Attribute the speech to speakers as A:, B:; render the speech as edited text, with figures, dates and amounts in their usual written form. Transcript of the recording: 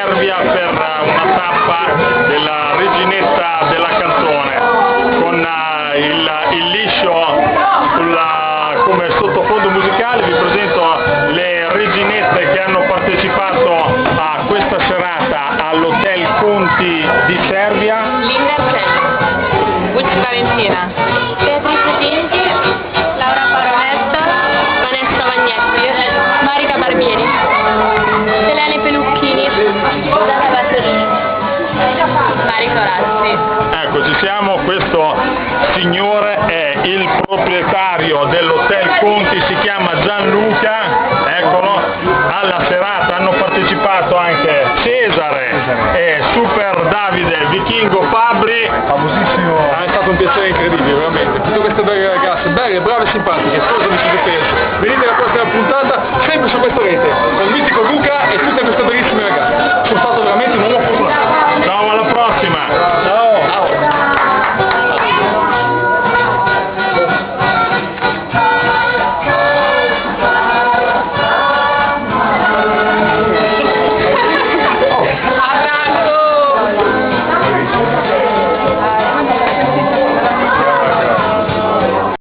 A: Cervia per una tappa della reginetta della canzone, con il liscio come sottofondo musicale. Vi presento le reginette che hanno partecipato a questa serata all'Hotel Conti di Cervia.
B: Linda Celli, Lucia Valentina, Beatrice Tinti, Laura Paronetta, Vanessa Magnetti, Marica Barbieri, Selene Pelucchini, Giada Batterini, Marico Razzi.
A: Ecco, ci siamo. Questo signore è il proprietario dell'Hotel Conti, si chiama Gianluca, eccolo. Alla serata hanno partecipato anche Cesare e Super Davide Vichingo Fabbri.
C: Famosissimo. È stato un piacere incredibile, veramente. Tutte queste belle ragazze, belle, brave e simpatiche, scusami se penso. Venite alla prossima puntata, sempre su questa rete.